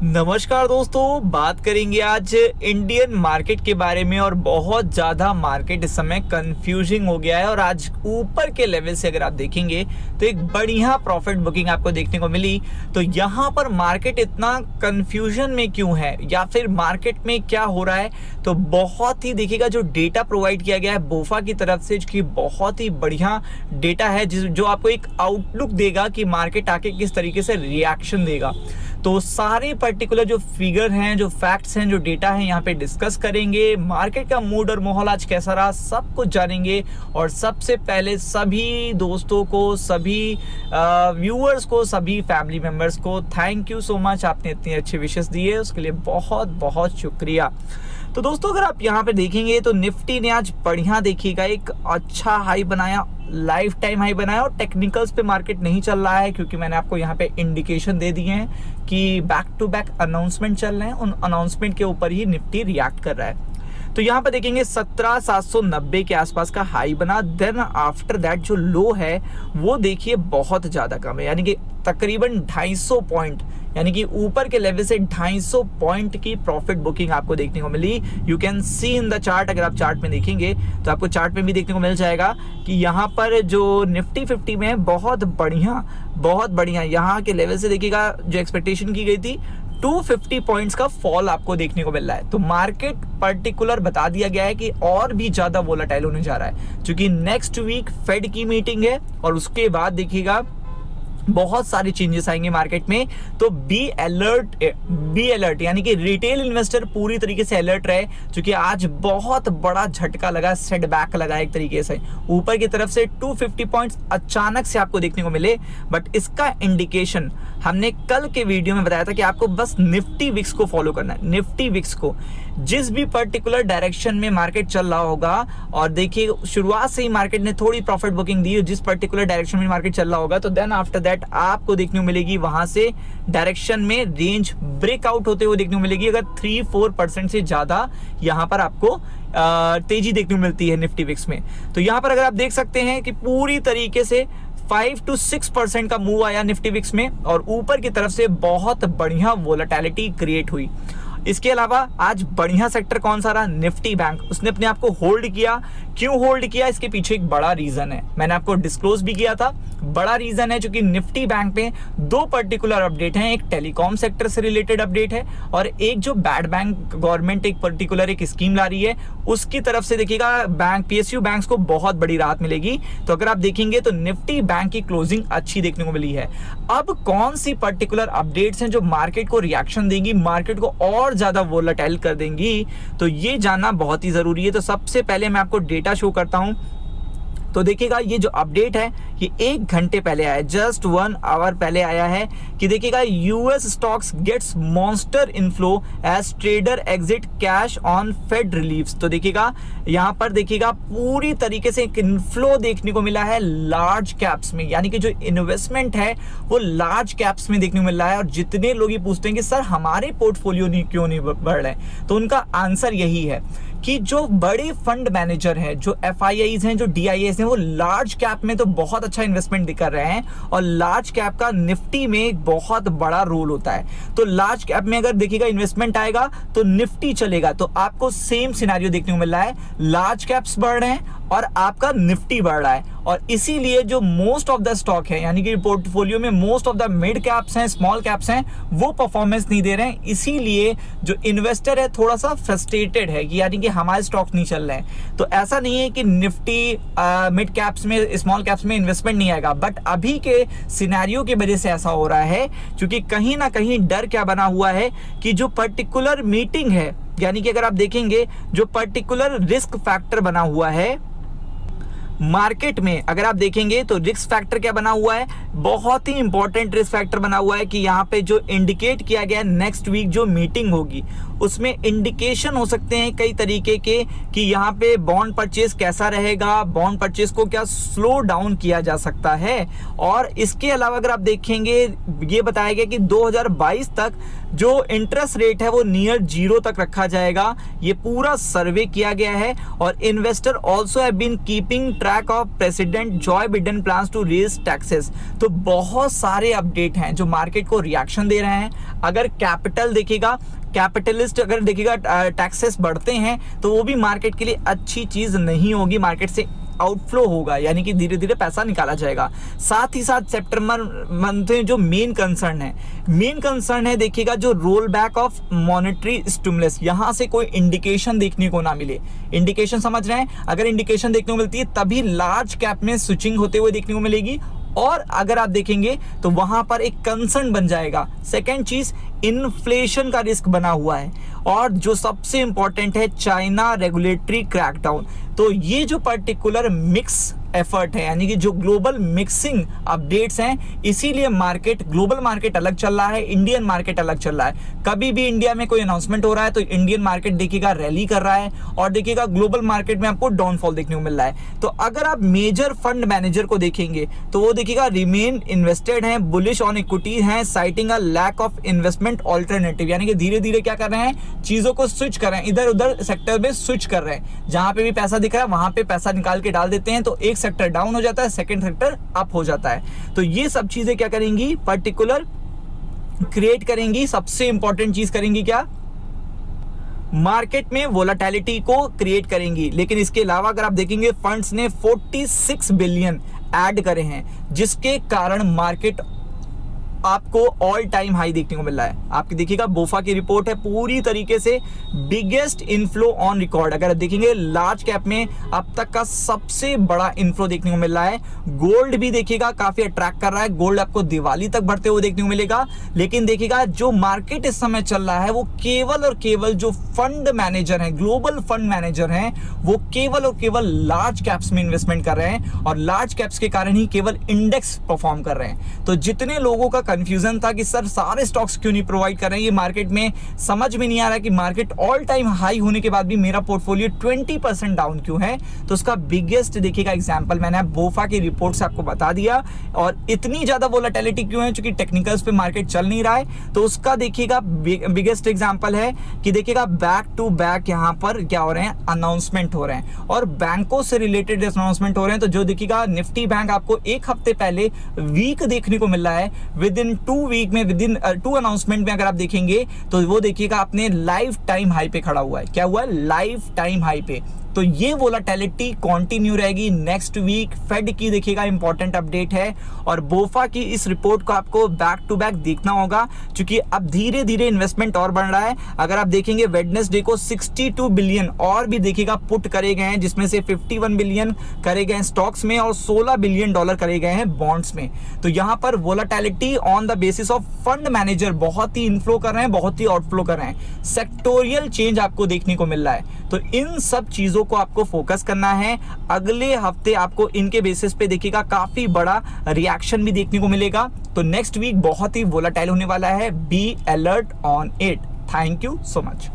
नमस्कार दोस्तों, बात करेंगे आज इंडियन मार्केट के बारे में। और बहुत ज़्यादा मार्केट इस समय कंफ्यूजिंग हो गया है और आज ऊपर के लेवल से अगर आप देखेंगे तो एक बढ़िया प्रॉफिट बुकिंग आपको देखने को मिली। तो यहाँ पर मार्केट इतना कंफ्यूजन में क्यों है या फिर मार्केट में क्या हो रहा है, तो बहुत ही देखिएगा जो डेटा प्रोवाइड किया गया है बोफा की तरफ से कि बहुत ही बढ़िया डेटा है जो आपको एक आउटलुक देगा कि मार्केट आके किस तरीके से रिएक्शन देगा। तो सारे पर्टिकुलर जो फिगर हैं, जो फैक्ट्स हैं, जो डेटा है यहाँ पे डिस्कस करेंगे। मार्केट का मूड और माहौल आज कैसा रहा सब कुछ जानेंगे। और सबसे पहले सभी दोस्तों को, सभी व्यूअर्स को, सभी फैमिली मेम्बर्स को थैंक यू सो मच, आपने इतनी अच्छी विशेस दी है उसके लिए बहुत बहुत शुक्रिया। तो दोस्तों अगर आप यहाँ पे देखेंगे तो निफ्टी ने आज बढ़िया देखिएगा एक अच्छा हाई बनाया, लाइफ टाइम हाई बनाया। और टेक्निकल्स पे मार्केट नहीं चल रहा है क्योंकि मैंने आपको यहाँ पे इंडिकेशन दे दिए हैं कि बैक टू बैक अनाउंसमेंट चल रहे हैं, उन अनाउंसमेंट के ऊपर ही निफ्टी रिएक्ट कर रहा है। तो यहाँ पे देखेंगे 17,790 के आसपास का हाई बना। देन आफ्टर दैट जो लो है वो देखिए बहुत ज्यादा कम है, यानी कि तकरीबन 250 पॉइंट, यानी कि ऊपर के लेवल से 250 पॉइंट की प्रॉफिट बुकिंग आपको देखने को मिली। You can see in the chart. अगर आप चार्ट में देखेंगे तो आपको चार्ट में भी देखने को मिल जाएगा कि यहाँ पर जो निफ्टी 50 में बहुत बढ़िया यहाँ के लेवल से देखिएगा जो एक्सपेक्टेशन की गई थी 250 पॉइंट्स का फॉल आपको देखने को मिल रहा है। तो मार्केट पर्टिकुलर बता दिया गया है कि और भी ज्यादा वोलेटाइल होने जा रहा है क्योंकि नेक्स्ट वीक फेड की मीटिंग है और उसके बाद देखिएगा बहुत सारे चेंजेस आएंगे मार्केट में। तो बी अलर्ट, यानी कि रिटेल इन्वेस्टर पूरी तरीके से अलर्ट रहे क्योंकि आज बहुत बड़ा झटका लगा, सेटबैक लगा एक तरीके से ऊपर की तरफ से 250 पॉइंट्स अचानक से आपको देखने को मिले। बट इसका इंडिकेशन हमने कल के वीडियो में बताया था कि आपको बस निफ्टी विक्स को फॉलो करना है। निफ्टी विक्स को जिस भी पर्टिकुलर डायरेक्शन में मार्केट चल रहा होगा, और देखिए शुरुआत से ही मार्केट ने थोड़ी प्रॉफिट बुकिंग दी, जिस पर्टिकुलर डायरेक्शन में मार्केट चल रहा होगा तो देन आफ्टर दैट आपको देखने को मिलेगी वहां से डायरेक्शन में रेंज ब्रेकआउट होते हुए देखने को मिलेगी। अगर 3-4% से ज्यादा यहां पर आपको तेजी देखने को मिलती है निफ्टी विक्स में। तो यहां पर अगर आप देख सकते हैं कि पूरी तरीके से 5 to 6% का मूव आया निफ्टी विक्स में और ऊपर की तरफ से बहुत बढ़िया वोलेटिलिटी क्रिएट हुई। इसके अलावा आज बढ़िया सेक्टर कौन सा रहा? Nifty bank. उसने अपने आप को होल्ड किया। क्यों होल्ड किया? इसके पीछे एक बड़ा रीजन है, मैंने आपको डिस्क्लोज भी किया था। बड़ा रीजन है क्योंकि निफ्टी बैंक में दो पर्टिकुलर अपडेट हैं, एक टेलीकॉम सेक्टर से रिलेटेड अपडेट है और एक जो बैड बैंक गवर्नमेंट एक पर्टिकुलर एक स्कीम ला रही है उसकी तरफ से देखिएगा बैंक पीएसयू बैंक्स को बहुत बड़ी राहत मिलेगी। तो अगर आप देखेंगे तो निफ्टी बैंक की क्लोजिंग अच्छी देखने को मिली है। अब कौन सी पर्टिकुलर अपडेट्स हैं जो मार्केट को रिएक्शन देंगी, मार्केट को और ज्यादा वोलेटाइल कर देंगी, तो ये जानना बहुत ही जरूरी है। तो सबसे पहले मैं आपको डेटा शो करता हूं। तो देखिएगा ये जो अपडेट है ये 1 घंटे पहले आया है, जस्ट 1 आवर पहले आया है कि देखिएगा US stocks gets monster inflow as trader exit cash on Fed reliefs. तो देखिएगा यहाँ पर देखिएगा पूरी तरीके से एक इनफ्लो देखने को मिला है लार्ज कैप्स में, यानी कि जो इन्वेस्टमेंट है वो लार्ज कैप्स में देखने को मिल रहा है। और जितने लोग ये पूछते हैं कि सर हमारे पोर्टफोलियो क्यों नहीं बढ़ रहे हैं, तो उनका आंसर यही है कि जो बड़े फंड मैनेजर हैं, जो एफआईआईज हैं, जो डीआईएस हैं, वो लार्ज कैप में तो बहुत अच्छा इन्वेस्टमेंट कर रहे हैं और लार्ज कैप का निफ्टी में एक बहुत बड़ा रोल होता है। तो लार्ज कैप में अगर देखिएगा इन्वेस्टमेंट आएगा तो निफ्टी चलेगा। तो आपको सेम सिनेरियो देखने को मिल रहा है, लार्ज कैप्स बढ़ रहे हैं और आपका निफ्टी बढ़ रहा है। और इसीलिए जो मोस्ट ऑफ द स्टॉक है, यानी कि पोर्टफोलियो में most of the mid caps हैं, स्मॉल कैप्स हैं, वो परफॉर्मेंस नहीं दे रहे हैं। इसीलिए जो इन्वेस्टर है थोड़ा सा फ्रस्ट्रेटेड है कि यानी कि हमारे स्टॉक नहीं चल रहे हैं। तो ऐसा नहीं है कि निफ्टी मिड कैप्स में, स्मॉल कैप्स में इन्वेस्टमेंट नहीं आएगा, बट अभी के सिनेरियो की वजह से ऐसा हो रहा है क्योंकि कहीं ना कहीं डर क्या बना हुआ है कि जो पर्टिकुलर मीटिंग है, यानी कि अगर आप देखेंगे जो पर्टिकुलर रिस्क फैक्टर बना हुआ है मार्केट में, अगर आप देखेंगे तो रिस्क फैक्टर क्या बना हुआ है, बहुत ही इंपॉर्टेंट रिस्क फैक्टर बना हुआ है कि यहाँ पे जो इंडिकेट किया गया है नेक्स्ट वीक जो मीटिंग होगी उसमें इंडिकेशन हो सकते हैं कई तरीके के कि यहाँ पे बॉन्ड परचेज कैसा रहेगा, बॉन्ड परचेज को क्या स्लो डाउन किया जा सकता है। और इसके अलावा अगर आप देखेंगे ये बताया गया कि 2022 तक जो इंटरेस्ट रेट है वो नियर 0 तक रखा जाएगा। ये पूरा सर्वे किया गया है। और investor also have been keeping track of president Joe Biden plans to raise taxes. तो बहुत सारे अपडेट हैं जो मार्केट को रिएक्शन दे रहे हैं। अगर कैपिटल देखेगा, कैपिटलिस्ट अगर देखिएगा टैक्सेस बढ़ते हैं तो वो भी मार्केट के लिए अच्छी चीज नहीं होगी, मार्केट से आउटफ्लो होगा, यानी कि धीरे धीरे पैसा निकाला जाएगा। साथ ही साथ सितंबर मंथ में जो मेन कंसर्न है देखिएगा जो roll back of monetary stimulus, यहां से कोई इंडिकेशन देखने को ना मिले। इंडिकेशन समझ रहे हैं, अगर इंडिकेशन देखने को मिलती है तभी लार्ज कैप में स्विचिंग होते हुए देखने को मिलेगी। और अगर आप देखेंगे तो वहां पर एक कंसर्न बन जाएगा। सेकेंड चीज, इन्फ्लेशन का रिस्क बना हुआ है। और जो सबसे इंपॉर्टेंट है, चाइना रेगुलेटरी क्रैकडाउन। तो ये जो पर्टिकुलर मिक्स एफर्ट है, यानी कि जो ग्लोबल मिक्सिंग अपडेट्स हैं, इसीलिए मार्केट, ग्लोबल मार्केट अलग चल रहा है, इंडियन मार्केट अलग चल रहा है। कभी भी इंडिया में कोई अनाउंसमेंट हो रहा है तो इंडियन मार्केट देखिएगा रैली कर रहा है, और देखिएगा ग्लोबल मार्केट में आपको डाउनफॉल देखने को मिल रहा है। तो अगर आप मेजर फंड मैनेजर को देखेंगे तो वो देखिएगा रिमेन इन्वेस्टेड हैं, बुलिश ऑन इक्विटी हैं, citing a lack of investment alternative, यानी कि धीरे धीरे क्या कर रहे हैं, चीजों को स्विच कर रहे हैं, इधर उधर सेक्टर में स्विच कर रहे हैं। जहां पे भी पैसा दिख रहा है वहां पे पैसा निकाल के डाल देते हैं, तो एक सेक्टर डाउन हो जाता है, सेकंड सेक्टर अप हो जाता है। तो ये सब चीजें क्या करेंगी, पर्टिकुलर क्रिएट करेंगी। सबसे इंपॉर्टेंट चीज करेंगी क्या, मार्केट में वोलेटिलिटी को क्रिएट करेंगी। लेकिन इसके अलावा अगर आप देखेंगे फंड्स ने 46 बिलियन ऐड करे हैं, जिसके कारण मार्केट आपको ऑल टाइम हाई देखने को मिल रहा है। आपकी देखिएगा बोफा की रिपोर्ट है, पूरी तरीके से बिगेस्ट इनफ्लो ऑन रिकॉर्ड। अगर देखेंगे लार्ज कैप में अब तक का सबसे बड़ा इनफ्लो देखने को मिल रहा है। गोल्ड भी देखिएगा काफी अट्रैक्ट कर रहा है, गोल्ड आपको दिवाली तक बढ़ते हुए देखने को मिलेगा। लेकिन देखिएगा जो मार्केट इस समय चल रहा है वो केवल और केवल जो फंड मैनेजर हैं, ग्लोबल फंड मैनेजर हैं, वो केवल और केवल लार्ज कैप्स में इन्वेस्टमेंट कर रहे हैं, और लार्ज कैप्स के कारण ही केवल इंडेक्स परफॉर्म कर रहे हैं। तो जितने लोगों का कंफ्यूजन था कि सर सारे स्टॉक्स क्यों नहीं प्रोवाइड कर रहे हैं, ये मार्केट में समझ में नहीं आ रहा कि मार्केट ऑल टाइम हाई होने के बाद भी मेरा पोर्टफोलियो 20% डाउन क्यों है, तो उसका बिगेस्ट देखिएगा एग्जांपल मैंने बोफा की रिपोर्ट से आपको बता दिया। और इतनी ज्यादा वोलेटिलिटी क्यों है, क्योंकि टेक्निकल्स पे मार्केट चल नहीं रहा है। तो उसका देखिएगा बिगेस्ट एग्जांपल है कि देखिएगा बैक टू बैक यहाँ पर क्या हो रहे हैं, अनाउंसमेंट हो रहे हैं, और बैंकों से रिलेटेड अनाउंसमेंट हो रहे हैं। तो जो देखिएगा निफ्टी बैंक आपको एक हफ्ते पहले वीक देखने को मिल रहा है, विद इन 2 वीक में, विद इन 2 अनाउंसमेंट में अगर आप देखेंगे तो वो देखिएगा अपने लाइफ टाइम हाई पे खड़ा हुआ है। क्या हुआ है, लाइफ टाइम हाई पे। तो ये वोलेटिलिटी कंटिन्यू रहेगी नेक्स्ट वीक। फेड की देखिएगा इंपॉर्टेंट अपडेट है, और बोफा की इस रिपोर्ट को आपको बैक टू बैक देखना होगा, क्योंकि अब धीरे धीरे इन्वेस्टमेंट और बढ़ रहा है। अगर आप देखेंगे वेडनेसडे को 62 बिलियन और भी देखिएगा पुट करे गए हैं, जिसमें से 51 बिलियन करे गए हैं स्टॉक्स में और $16 बिलियन करे गए हैं बॉन्ड्स में। तो यहाँ पर volatility on the basis of fund manager बहुत ही इनफ्लो कर रहे हैं, बहुत ही आउटफ्लो कर रहे हैं। सेक्टोरियल चेंज आपको देखने को मिल रहा है। तो इन सब चीजों को आपको फोकस करना है। अगले हफ्ते आपको इनके बेसिस पे देखिएगा काफी बड़ा रिएक्शन भी देखने को मिलेगा। तो नेक्स्ट वीक बहुत ही वोलेटाइल होने वाला है, be alert on it. Thank you so much.